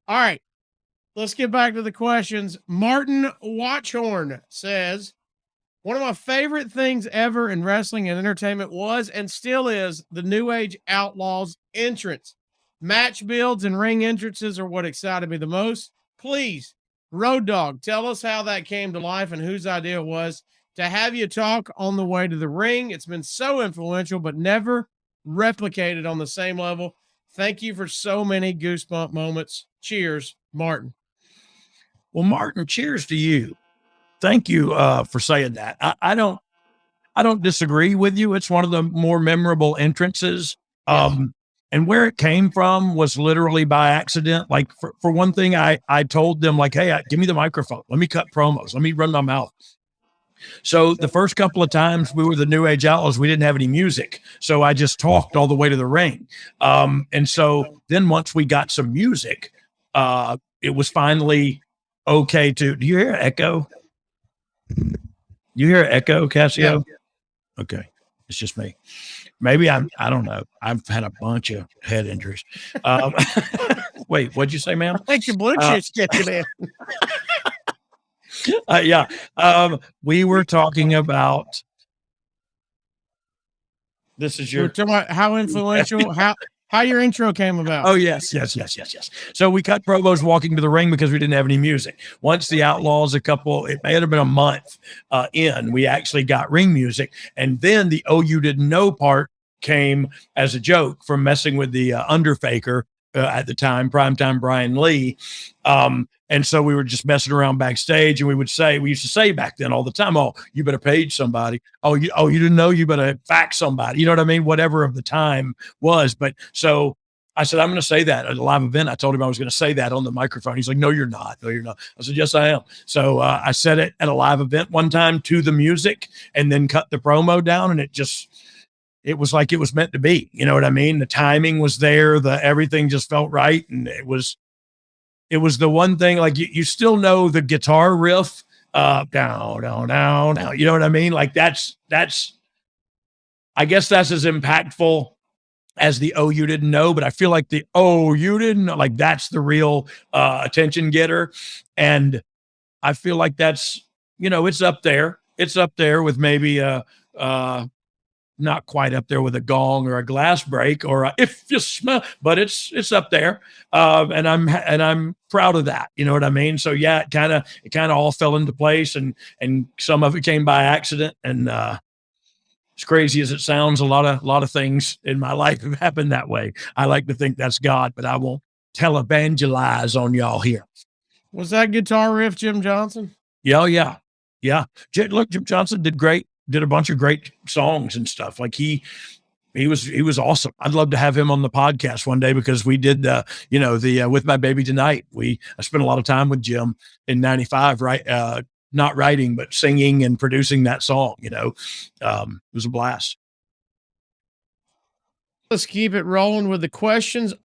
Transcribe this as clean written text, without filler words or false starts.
All right. Let's get back to the questions. Martin Watchhorn says, one of my favorite things ever in wrestling and entertainment was and still is the New Age Outlaws entrance. Match builds and ring entrances are what excited me the most. Please, Road Dogg, tell us how that came to life and whose idea it was to have you talk on the way to the ring. It's been so influential, but never replicated on the same level. Thank you for so many goosebump moments. Cheers, Martin. Well, Martin, cheers to you. Thank you for saying that. I don't disagree with you. It's one of the more memorable entrances. Yes. And where it came from was literally by accident. Like for one thing, I told them like, hey, give me the microphone. Let me cut promos. Let me run my mouth. So the first couple of times we were the New Age Outlaws, we didn't have any music. So I just talked all the way to the ring. And so then once we got some music, it was finally okay to, do you hear echo? You hear echo, Cassio? Yeah. Okay. It's just me. Maybe I don't know. I've had a bunch of head injuries. Wait, what'd you say, ma'am? I think your Bluetooth's getting in. Yeah. We were talking about, this is your, we're talking about how influential, how your intro came about. Oh, yes. So we cut promos walking to the ring because we didn't have any music. Once the Outlaws, it may have been a month in, we actually got ring music. And then the "Oh, you didn't know" part came as a joke from messing with the Underfaker at the time, primetime Brian Lee. And so we were just messing around backstage, and we used to say back then all the time, "Oh, you better page somebody. Oh, you didn't know, you better fax somebody." You know what I mean? Whatever of the time was. But so I said, I'm going to say that at a live event. I told him I was going to say that on the microphone. He's like, no, you're not. No, you're not. I said, yes, I am. So I said it at a live event one time to the music and then cut the promo down. And it was like it was meant to be. You know what I mean? The timing was there. Everything just felt right. And it was the one thing, like you still know the guitar riff, down, down, down, down. You know what I mean? Like that's, I guess that's as impactful as the "Oh, you didn't know," but I feel like the "Oh, you didn't know," like that's the real attention getter. And I feel like that's, it's up there. It's up there with maybe not quite up there with a gong or a glass break or "If you smell," but it's up there. And I'm proud of that. You know what I mean? So yeah, it kind of all fell into place, and some of it came by accident. And as crazy as it sounds, a lot of things in my life have happened that way. I like to think that's God, but I won't televangelize on y'all here. Was that guitar riff Jim Johnson? Yeah. Look, Jim Johnson did great. Did a bunch of great songs and stuff. Like he was awesome. I'd love to have him on the podcast one day, because we did the With My Baby Tonight. I spent a lot of time with Jim in '95, right? Not writing, but singing and producing that song. It was a blast. Let's keep it rolling with the questions.